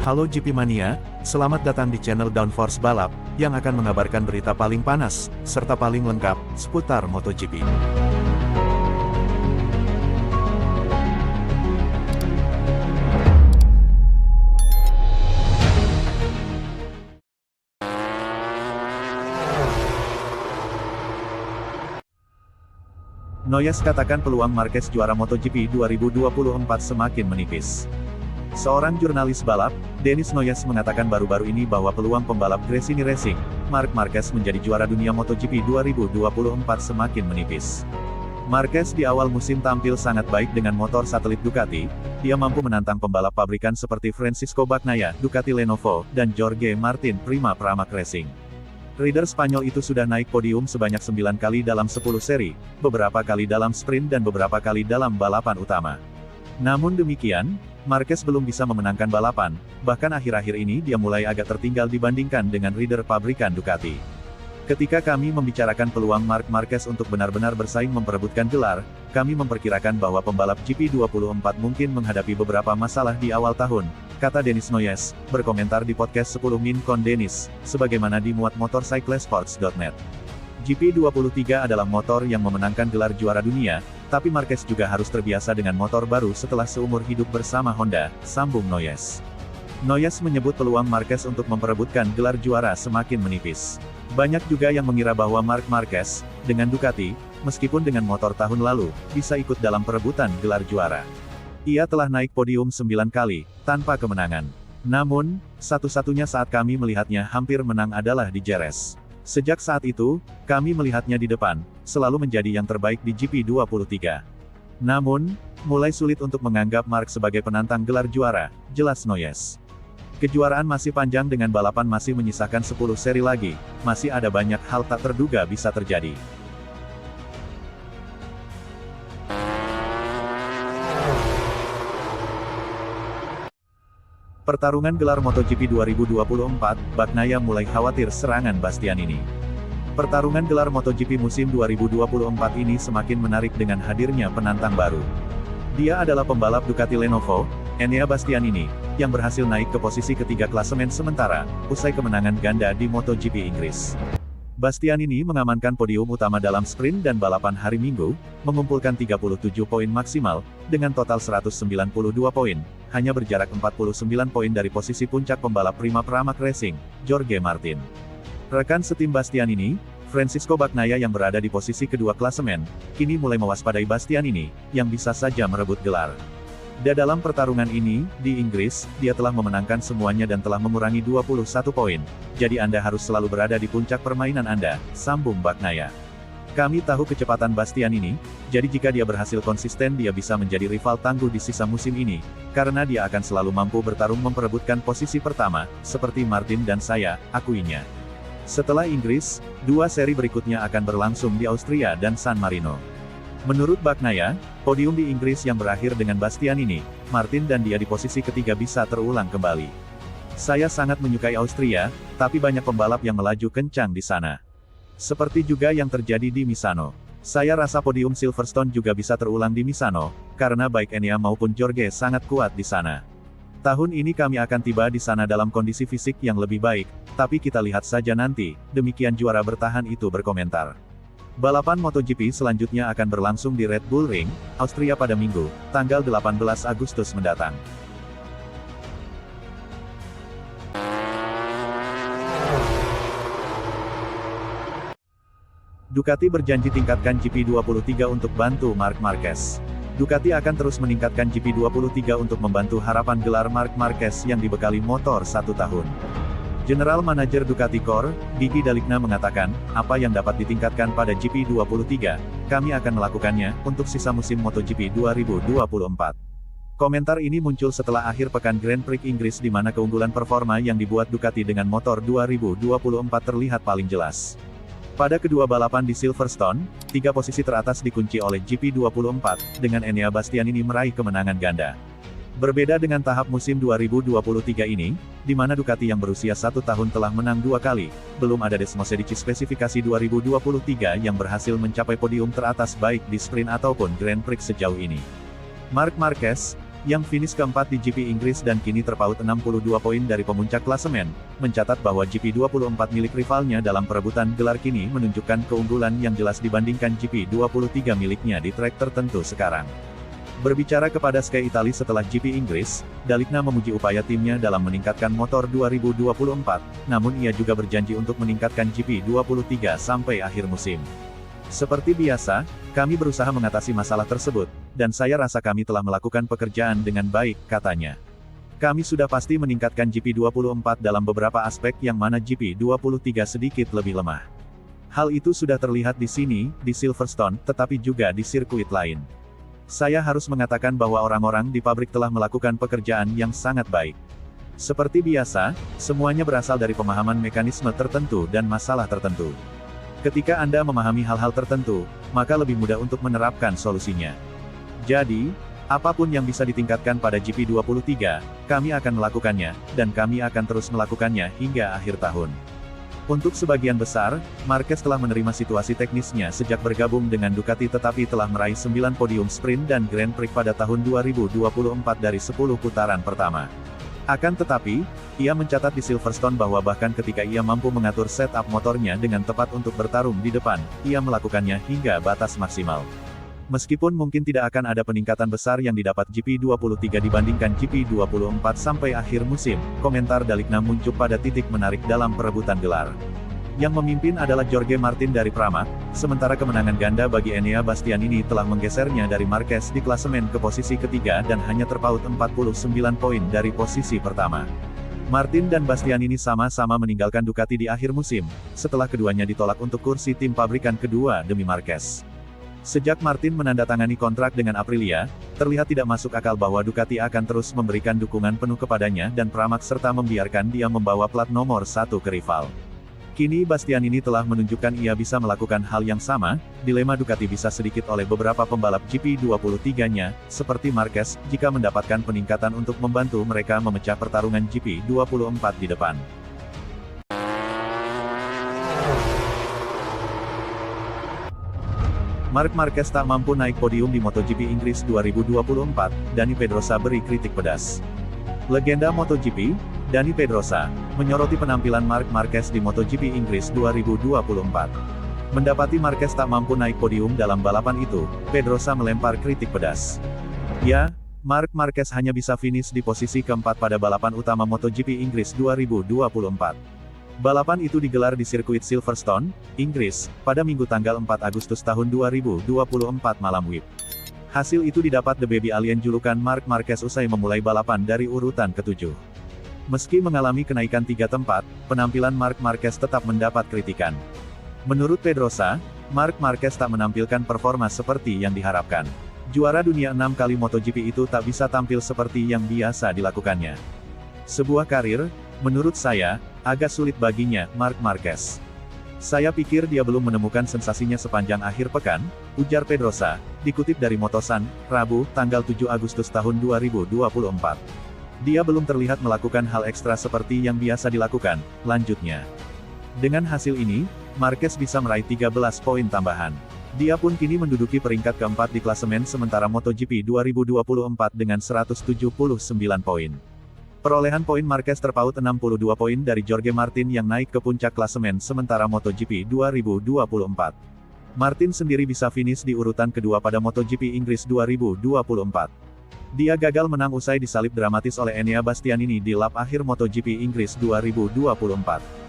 Halo GP Mania, selamat datang di channel Downforce Balap, yang akan mengabarkan berita paling panas, serta paling lengkap, seputar MotoGP. Noyes katakan peluang Marquez juara MotoGP 2024 semakin menipis. Seorang jurnalis balap, Dennis Noyes mengatakan baru-baru ini bahwa peluang pembalap Gresini Racing, Marc Marquez menjadi juara dunia MotoGP 2024 semakin menipis. Marquez di awal musim tampil sangat baik dengan motor satelit Ducati, dia mampu menantang pembalap pabrikan seperti Francisco Bagnaia, Ducati Lenovo, dan Jorge Martin, Prima Pramac Racing. Rider Spanyol itu sudah naik podium sebanyak 9 kali dalam 10 seri, beberapa kali dalam sprint dan beberapa kali dalam balapan utama. Namun demikian, Marquez belum bisa memenangkan balapan, bahkan akhir-akhir ini dia mulai agak tertinggal dibandingkan dengan rider pabrikan Ducati. Ketika kami membicarakan peluang Marc Marquez untuk benar-benar bersaing memperebutkan gelar, kami memperkirakan bahwa pembalap GP24 mungkin menghadapi beberapa masalah di awal tahun, kata Dennis Noyes, berkomentar di podcast 10 Min Con Dennis, sebagaimana dimuat motorcyclesports.net. GP23 adalah motor yang memenangkan gelar juara dunia, tapi Marquez juga harus terbiasa dengan motor baru setelah seumur hidup bersama Honda, sambung Noyes. Noyes menyebut peluang Marquez untuk memperebutkan gelar juara semakin menipis. Banyak juga yang mengira bahwa Marc Marquez, dengan Ducati, meskipun dengan motor tahun lalu, bisa ikut dalam perebutan gelar juara. Ia telah naik podium 9 kali, tanpa kemenangan. Namun, satu-satunya saat kami melihatnya hampir menang adalah di Jerez. Sejak saat itu, kami melihatnya di depan, selalu menjadi yang terbaik di GP23. Namun, mulai sulit untuk menganggap Marc sebagai penantang gelar juara, jelas Noyes. Kejuaraan masih panjang dengan balapan masih menyisakan 10 seri lagi, masih ada banyak hal tak terduga bisa terjadi. Pertarungan gelar MotoGP 2024, Bagnaia mulai khawatir serangan Bastianini. Pertarungan gelar MotoGP musim 2024 ini semakin menarik dengan hadirnya penantang baru. Dia adalah pembalap Ducati Lenovo, Enea Bastianini, yang berhasil naik ke posisi ketiga klasemen sementara, usai kemenangan ganda di MotoGP Inggris. Bastianini mengamankan podium utama dalam sprint dan balapan hari Minggu, mengumpulkan 37 poin maksimal, dengan total 192 poin, hanya berjarak 49 poin dari posisi puncak pembalap Prima Pramac Racing, Jorge Martin. Rekan setim Bastianini, Francisco Bagnaia yang berada di posisi kedua klasemen, kini mulai mewaspadai Bastianini, yang bisa saja merebut gelar. Dalam pertarungan ini, di Inggris, dia telah memenangkan semuanya dan telah mengurangi 21 poin. Jadi Anda harus selalu berada di puncak permainan Anda, sambung Bagnaia. Kami tahu kecepatan Bastianini, jadi jika dia berhasil konsisten dia bisa menjadi rival tangguh di sisa musim ini, karena dia akan selalu mampu bertarung memperebutkan posisi pertama, seperti Martin dan saya, akuinya. Setelah Inggris, 2 seri berikutnya akan berlangsung di Austria dan San Marino. Menurut Bagnaia, podium di Inggris yang berakhir dengan Bastianini, Martin dan dia di posisi ketiga bisa terulang kembali. Saya sangat menyukai Austria, tapi banyak pembalap yang melaju kencang di sana. Seperti juga yang terjadi di Misano. Saya rasa podium Silverstone juga bisa terulang di Misano, karena baik Enea maupun Jorge sangat kuat di sana. Tahun ini kami akan tiba di sana dalam kondisi fisik yang lebih baik, tapi kita lihat saja nanti, demikian juara bertahan itu berkomentar. Balapan MotoGP selanjutnya akan berlangsung di Red Bull Ring, Austria pada Minggu, tanggal 18 Agustus mendatang. Ducati berjanji tingkatkan GP23 untuk bantu Marc Marquez. Ducati akan terus meningkatkan GP23 untuk membantu harapan gelar Marc Marquez yang dibekali motor 1 tahun. General Manager Ducati Core, Gigi Dalikna mengatakan, apa yang dapat ditingkatkan pada GP23, kami akan melakukannya, untuk sisa musim MotoGP 2024. Komentar ini muncul setelah akhir pekan Grand Prix Inggris di mana keunggulan performa yang dibuat Ducati dengan motor 2024 terlihat paling jelas. Pada kedua balapan di Silverstone, 3 posisi teratas dikunci oleh GP24, dengan Enea Bastianini meraih kemenangan ganda. Berbeda dengan tahap musim 2023 ini, di mana Ducati yang berusia 1 tahun telah menang 2 kali, belum ada Desmosedici spesifikasi 2023 yang berhasil mencapai podium teratas baik di sprint ataupun Grand Prix sejauh ini. Marc Marquez, yang finish keempat di GP Inggris dan kini terpaut 62 poin dari pemuncak klasemen, mencatat bahwa GP24 milik rivalnya dalam perebutan gelar kini menunjukkan keunggulan yang jelas dibandingkan GP23 miliknya di trek tertentu sekarang. Berbicara kepada Sky Italia setelah GP Inggris, Dalikna memuji upaya timnya dalam meningkatkan motor 2024, namun ia juga berjanji untuk meningkatkan GP23 sampai akhir musim. Seperti biasa, kami berusaha mengatasi masalah tersebut, dan saya rasa kami telah melakukan pekerjaan dengan baik, katanya. Kami sudah pasti meningkatkan GP24 dalam beberapa aspek yang mana GP23 sedikit lebih lemah. Hal itu sudah terlihat di sini, di Silverstone, tetapi juga di sirkuit lain. Saya harus mengatakan bahwa orang-orang di pabrik telah melakukan pekerjaan yang sangat baik. Seperti biasa, semuanya berasal dari pemahaman mekanisme tertentu dan masalah tertentu. Ketika Anda memahami hal-hal tertentu, maka lebih mudah untuk menerapkan solusinya. Jadi, apapun yang bisa ditingkatkan pada GP23, kami akan melakukannya, dan kami akan terus melakukannya hingga akhir tahun. Untuk sebagian besar, Marquez telah menerima situasi teknisnya sejak bergabung dengan Ducati tetapi telah meraih 9 podium sprint dan Grand Prix pada tahun 2024 dari 10 putaran pertama. Akan tetapi, ia mencatat di Silverstone bahwa bahkan ketika ia mampu mengatur setup motornya dengan tepat untuk bertarung di depan, ia melakukannya hingga batas maksimal. Meskipun mungkin tidak akan ada peningkatan besar yang didapat GP23 dibandingkan GP24 sampai akhir musim, komentar Dalikna muncul pada titik menarik dalam perebutan gelar. Yang memimpin adalah Jorge Martin dari Pramac, sementara kemenangan ganda bagi Enea Bastianini telah menggesernya dari Marquez di klasemen ke posisi ketiga dan hanya terpaut 49 poin dari posisi pertama. Martin dan Bastianini sama-sama meninggalkan Ducati di akhir musim, setelah keduanya ditolak untuk kursi tim pabrikan kedua demi Marquez. Sejak Martin menandatangani kontrak dengan Aprilia, terlihat tidak masuk akal bahwa Ducati akan terus memberikan dukungan penuh kepadanya dan Pramac serta membiarkan dia membawa plat nomor 1 ke rival. Kini Bastianini telah menunjukkan ia bisa melakukan hal yang sama, dilema Ducati bisa sedikit oleh beberapa pembalap GP23-nya, seperti Marquez, jika mendapatkan peningkatan untuk membantu mereka memecah pertarungan GP24 di depan. Marc Marquez tak mampu naik podium di MotoGP Inggris 2024, Dani Pedrosa beri kritik pedas. Legenda MotoGP, Dani Pedrosa, menyoroti penampilan Marc Marquez di MotoGP Inggris 2024. Mendapati Marquez tak mampu naik podium dalam balapan itu, Pedrosa melempar kritik pedas. Ya, Marc Marquez hanya bisa finish di posisi keempat pada balapan utama MotoGP Inggris 2024. Balapan itu digelar di sirkuit Silverstone, Inggris, pada Minggu tanggal 4 Agustus tahun 2024 malam WIB. Hasil itu didapat The Baby Alien julukan Marc Marquez usai memulai balapan dari urutan ke-7. Meski mengalami kenaikan 3 tempat, penampilan Marc Marquez tetap mendapat kritikan. Menurut Pedrosa, Marc Marquez tak menampilkan performa seperti yang diharapkan. Juara dunia 6 kali MotoGP itu tak bisa tampil seperti yang biasa dilakukannya. Sebuah karir, menurut saya, agak sulit baginya, Marc Marquez. Saya pikir dia belum menemukan sensasinya sepanjang akhir pekan, ujar Pedrosa, dikutip dari Motosan, Rabu, tanggal 7 Agustus tahun 2024. Dia belum terlihat melakukan hal ekstra seperti yang biasa dilakukan, lanjutnya. Dengan hasil ini, Marquez bisa meraih 13 poin tambahan. Dia pun kini menduduki peringkat keempat di klasemen sementara MotoGP 2024 dengan 179 poin. Perolehan poin Marquez terpaut 62 poin dari Jorge Martin yang naik ke puncak klasemen sementara MotoGP 2024. Martin sendiri bisa finish di urutan kedua pada MotoGP Inggris 2024. Dia gagal menang usai disalip dramatis oleh Enea Bastianini di lap akhir MotoGP Inggris 2024.